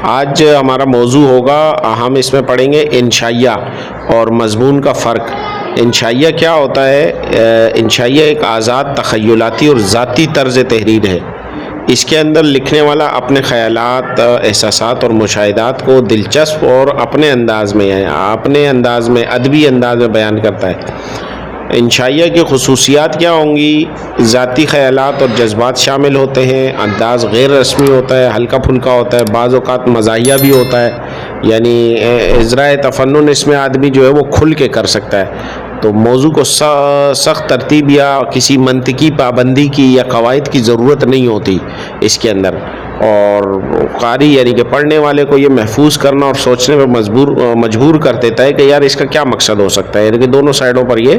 آج ہمارا موضوع ہوگا، ہم اس میں پڑھیں گے انشائیہ اور مضمون کا فرق۔ انشائیہ کیا ہوتا ہے؟ انشائیہ ایک آزاد تخیلاتی اور ذاتی طرز تحریر ہے۔ اس کے اندر لکھنے والا اپنے خیالات، احساسات اور مشاہدات کو دلچسپ اور اپنے انداز میں ادبی انداز میں بیان کرتا ہے۔ انشائیہ کی خصوصیات کیا ہوں گی؟ ذاتی خیالات اور جذبات شامل ہوتے ہیں، انداز غیر رسمی ہوتا ہے، ہلکا پھلکا ہوتا ہے، بعض اوقات مزاحیہ بھی ہوتا ہے، یعنی اجراء تفنن اس میں آدمی جو ہے وہ کھل کے کر سکتا ہے۔ تو موضوع کو سخت ترتیب یا کسی منطقی پابندی کی یا قواعد کی ضرورت نہیں ہوتی اس کے اندر، اور قاری یعنی کہ پڑھنے والے کو یہ محفوظ کرنا اور سوچنے پر مجبور کر دیتا ہے کہ یار اس کا کیا مقصد ہو سکتا ہے، یعنی کہ دونوں سائڈوں پر یہ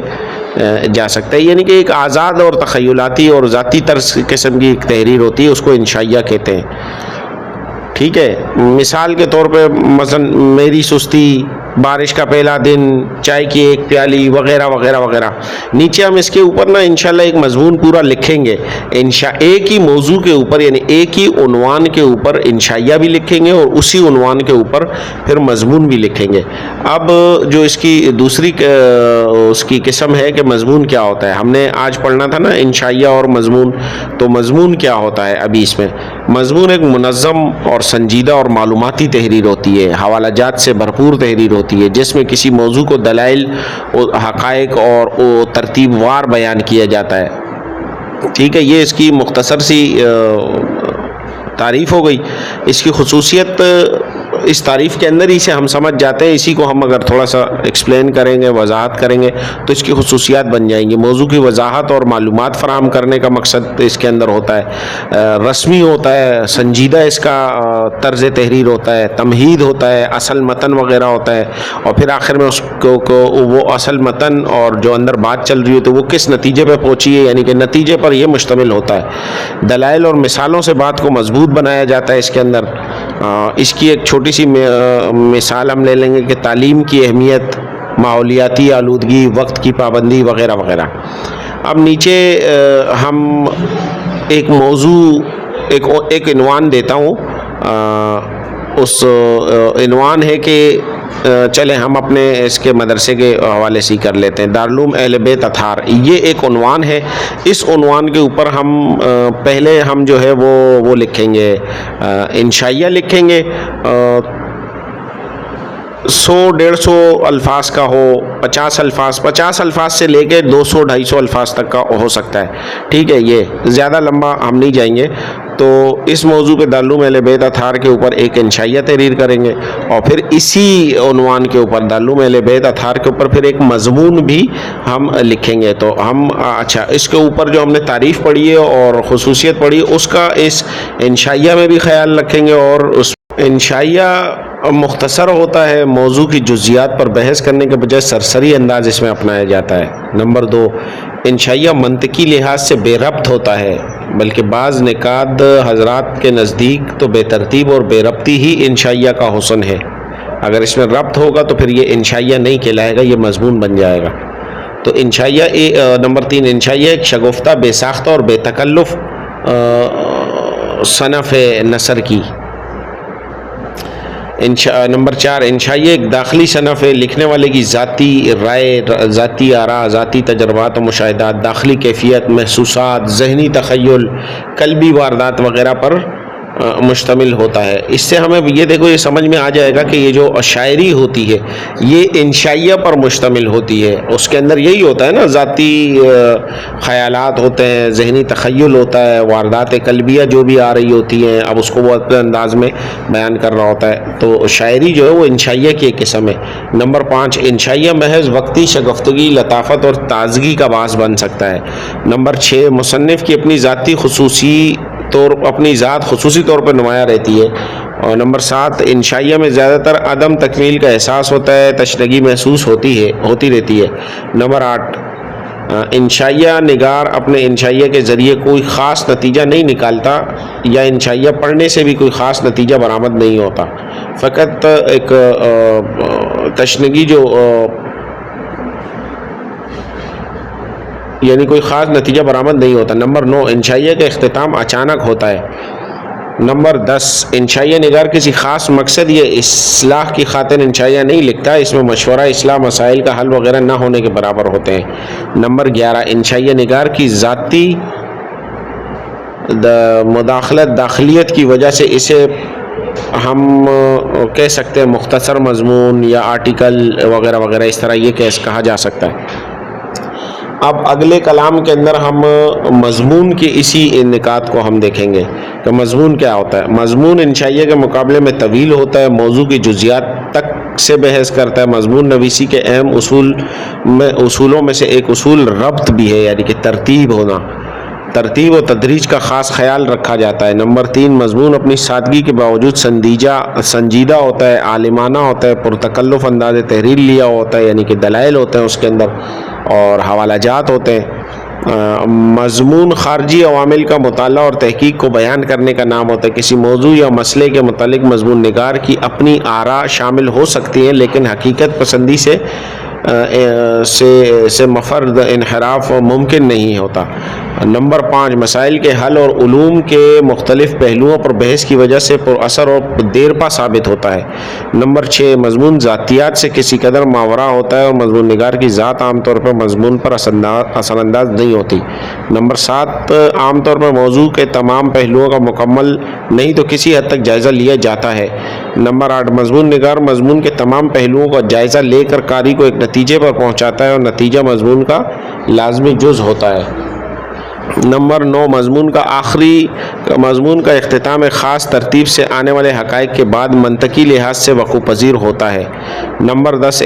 جا سکتا ہے۔ یعنی کہ ایک آزاد اور تخیلاتی اور ذاتی طرز قسم کی ایک تحریر ہوتی ہے، اس کو انشائیہ کہتے ہیں۔ ٹھیک ہے، مثال کے طور پہ مثلا میری سستی، بارش کا پہلا دن، چائے کی ایک پیالی وغیرہ وغیرہ وغیرہ۔ نیچے ہم اس کے اوپر نا انشاءاللہ ایک مضمون پورا لکھیں گے، ایک ہی موضوع کے اوپر، یعنی ایک ہی عنوان کے اوپر انشائیہ بھی لکھیں گے اور اسی عنوان کے اوپر پھر مضمون بھی لکھیں گے۔ اب جو اس کی دوسری اس کی قسم ہے کہ مضمون کیا ہوتا ہے، ہم نے آج پڑھنا تھا نا انشائیہ اور مضمون۔ تو مضمون کیا ہوتا ہے ابھی اس میں؟ مضمون ایک منظم اور سنجیدہ اور معلوماتی تحریر ہوتی ہے، حوالہ جات سے بھرپور تحریر ہوتی ہے، جس میں کسی موضوع کو دلائل، حقائق اور ترتیب وار بیان کیا جاتا ہے۔ ٹھیک ہے، یہ اس کی مختصر سی تعریف ہو گئی۔ اس کی خصوصیت اس تعریف کے اندر ہی سے ہم سمجھ جاتے ہیں، اسی کو ہم اگر تھوڑا سا ایکسپلین کریں گے، وضاحت کریں گے تو اس کی خصوصیات بن جائیں گی۔ موضوع کی وضاحت اور معلومات فراہم کرنے کا مقصد اس کے اندر ہوتا ہے، رسمی ہوتا ہے، سنجیدہ اس کا طرز تحریر ہوتا ہے، تمہید ہوتا ہے، اصل متن وغیرہ ہوتا ہے، اور پھر آخر میں اس کو وہ اصل متن اور جو اندر بات چل رہی ہے تو وہ کس نتیجے پہ پہنچی ہے، یعنی کہ نتیجے پر یہ مشتمل ہوتا ہے۔ دلائل اور مثالوں سے بات کو مضبوط بنایا جاتا ہے اس کے اندر۔ اس کی ایک چھوٹی سی مثال ہم لے لیں گے کہ تعلیم کی اہمیت، ماحولیاتی آلودگی، وقت کی پابندی وغیرہ وغیرہ۔ اب نیچے ہم ایک موضوع، ایک عنوان دیتا ہوں، اس عنوان ہے کہ چلیں ہم اپنے اس کے مدرسے کے حوالے سے کر لیتے ہیں، دارالعلوم اہل بیت اطہار، یہ ایک عنوان ہے۔ اس عنوان کے اوپر ہم پہلے ہم جو ہے وہ لکھیں گے، انشائیہ لکھیں گے، 100-150 الفاظ کا ہو، 50 الفاظ سے لے کے 200-250 الفاظ تک کا ہو سکتا ہے۔ ٹھیک ہے، یہ زیادہ لمبا ہم نہیں جائیں گے۔ تو اس موضوع پہ دارالعلوم اہل بیت اطہار کے اوپر ایک انشائیہ تحریر کریں گے، اور پھر اسی عنوان کے اوپر دارالعلوم اہل بیت اطہار کے اوپر پھر ایک مضمون بھی ہم لکھیں گے۔ تو ہم اچھا اس کے اوپر جو ہم نے تعریف پڑھی ہے اور خصوصیت پڑھی ہے اس کا اس انشائیہ میں بھی خیال رکھیں گے۔ اور اس انشائیہ مختصر ہوتا ہے، موضوع کی جزیات پر بحث کرنے کے بجائے سرسری انداز اس میں اپنایا جاتا ہے۔ نمبر 2، انشائیہ منطقی لحاظ سے بے ربط ہوتا ہے، بلکہ بعض نکات حضرات کے نزدیک تو بے ترتیب اور بے ربطی ہی انشائیہ کا حسن ہے۔ اگر اس میں ربط ہوگا تو پھر یہ انشائیہ نہیں کہلائے گا، یہ مضمون بن جائے گا۔ تو انشائیہ نمبر 3، انشائیہ ایک شگفتہ، بے ساختہ اور بے تکلف صنف نثر کی۔ نمبر 4، انشائیہ ایک داخلی صنف ہے، لکھنے والے کی ذاتی رائے، ذاتی آراء، ذاتی تجربات و مشاہدات، داخلی کیفیت، محسوسات، ذہنی تخیل، قلبی واردات وغیرہ پر مشتمل ہوتا ہے۔ اس سے ہمیں یہ دیکھو یہ سمجھ میں آ جائے گا کہ یہ جو شاعری ہوتی ہے یہ انشائیہ پر مشتمل ہوتی ہے۔ اس کے اندر یہی ہوتا ہے نا، ذاتی خیالات ہوتے ہیں، ذہنی تخیل ہوتا ہے، واردات قلبیہ جو بھی آ رہی ہوتی ہیں، اب اس کو وہ اپنے انداز میں بیان کر رہا ہوتا ہے۔ تو شاعری جو ہے وہ انشائیہ کی ایک قسم ہے۔ نمبر 5، انشائیہ محض وقتی شگفتگی، لطافت اور تازگی کا باعث بن سکتا ہے۔ نمبر 6، مصنف کی اپنی ذات خصوصی طور پر نمایاں رہتی ہے۔ اور نمبر 7، انشائیہ میں زیادہ تر عدم تکمیل کا احساس ہوتا ہے، تشنگی محسوس ہوتی رہتی ہے۔ نمبر 8، انشائیہ نگار اپنے انشائیہ کے ذریعے کوئی خاص نتیجہ نہیں نکالتا، یا انشائیہ پڑھنے سے بھی کوئی خاص نتیجہ برآمد نہیں ہوتا، فقط ایک تشنگی جو یعنی کوئی خاص نتیجہ برآمد نہیں ہوتا۔ نمبر 9، انشائیہ کا اختتام اچانک ہوتا ہے، نمبر 10، انشائیہ نگار کسی خاص مقصد یا اصلاح کی خاطر انشائیہ نہیں لکھتا، اس میں مشورہ، اصلاح، مسائل کا حل وغیرہ نہ ہونے کے برابر ہوتے ہیں۔ نمبر 11، انشائیہ نگار کی ذاتی مداخلت، داخلیت کی وجہ سے اسے ہم کہہ سکتے ہیں مختصر مضمون یا آرٹیکل وغیرہ وغیرہ، اس طرح یہ کہا جا سکتا ہے۔ اب اگلے کلام کے اندر ہم مضمون کے اسی نکات کو ہم دیکھیں گے کہ مضمون کیا ہوتا ہے۔ مضمون انشائیہ کے مقابلے میں طویل ہوتا ہے، موضوع کی جزیات تک سے بحث کرتا ہے۔ مضمون نویسی کے اہم اصولوں میں سے ایک اصول ربط بھی ہے، یعنی کہ ترتیب ہونا، ترتیب و تدریج کا خاص خیال رکھا جاتا ہے۔ نمبر 3، مضمون اپنی سادگی کے باوجود سنجیدہ ہوتا ہے، عالمانہ ہوتا ہے، پرتکلف انداز تحریر لیا ہوتا ہے، یعنی کہ دلائل ہوتے ہیں اس کے اندر اور حوالہ جات ہوتے ہیں۔ مضمون خارجی عوامل کا مطالعہ اور تحقیق کو بیان کرنے کا نام ہوتا ہے۔ کسی موضوع یا مسئلے کے متعلق مضمون نگار کی اپنی آراء شامل ہو سکتی ہیں، لیکن حقیقت پسندی سے مفرد انحراف ممکن نہیں ہوتا۔ نمبر 5، مسائل کے حل اور علوم کے مختلف پہلوؤں پر بحث کی وجہ سے پر اثر اور دیرپا ثابت ہوتا ہے۔ نمبر 6، مضمون ذاتیات سے کسی قدر ماورا ہوتا ہے اور مضمون نگار کی ذات عام طور پر مضمون پر اثر انداز نہیں ہوتی۔ نمبر 7، عام طور پر موضوع کے تمام پہلوؤں کا مکمل نہیں تو کسی حد تک جائزہ لیا جاتا ہے۔ نمبر 8، مضمون نگار مضمون کے تمام پہلوؤں کا جائزہ لے کر قاری کو ایک نتیجے پر پہنچاتا ہے اور نتیجہ مضمون کا لازمی جز ہوتا ہے۔ نمبر 9، مضمون کا اختتام خاص ترتیب سے آنے والے حقائق کے بعد منطقی لحاظ سے وقوع پذیر ہوتا ہے۔ نمبر 10،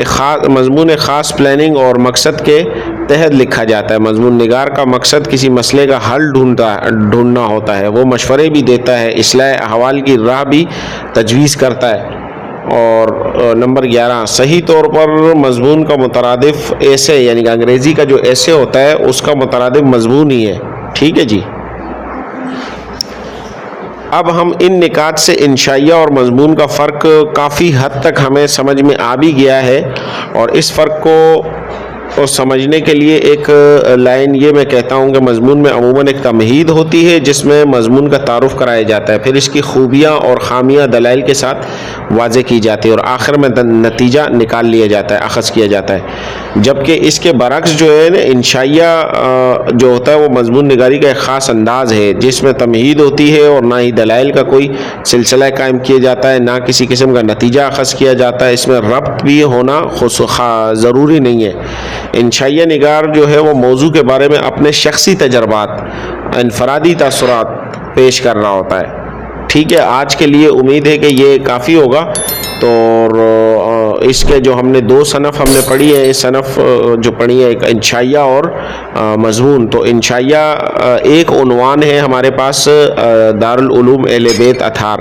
مضمون خاص پلاننگ اور مقصد کے تحت لکھا جاتا ہے۔ مضمون نگار کا مقصد کسی مسئلے کا حل ڈھونڈنا ہوتا ہے، وہ مشورے بھی دیتا ہے، اصلاح احوال کی راہ بھی تجویز کرتا ہے۔ اور نمبر 11، صحیح طور پر مضمون کا مترادف ایسے، یعنی کہ انگریزی کا جو ایسے ہوتا ہے اس کا مترادف مضمون ہی ہے۔ ٹھیک ہے جی۔ اب ہم ان نکات سے انشائیہ اور مضمون کا فرق کافی حد تک ہمیں سمجھ میں آ بھی گیا ہے، اور اس فرق کو سمجھنے کے لیے ایک لائن یہ میں کہتا ہوں کہ مضمون میں عموماً ایک تمہید ہوتی ہے جس میں مضمون کا تعارف کرایا جاتا ہے، پھر اس کی خوبیاں اور خامیاں دلائل کے ساتھ واضح کی جاتی ہے اور آخر میں نتیجہ نکال لیا جاتا ہے، اخذ کیا جاتا ہے۔ جبکہ اس کے برعکس جو ہے نا، انشائیہ جو ہوتا ہے وہ مضمون نگاری کا ایک خاص انداز ہے جس میں تمہید ہوتی ہے اور نہ ہی دلائل کا کوئی سلسلہ قائم کیا جاتا ہے، نہ کسی قسم کا نتیجہ اخذ کیا جاتا ہے، اس میں ربط بھی ہونا ضروری نہیں ہے۔ انشائیہ نگار جو ہے وہ موضوع کے بارے میں اپنے شخصی تجربات، انفرادی تاثرات پیش کر رہا ہوتا ہے۔ ٹھیک ہے، آج کے لیے امید ہے کہ یہ کافی ہوگا۔ تو اس کے جو ہم نے 2 صنف ہم نے پڑھی ہے، اس صنف جو پڑھی ہے ایک انشائیہ اور مضمون، تو انشائیہ ایک عنوان ہے ہمارے پاس دارالعلوم اہل بیت اطہار۔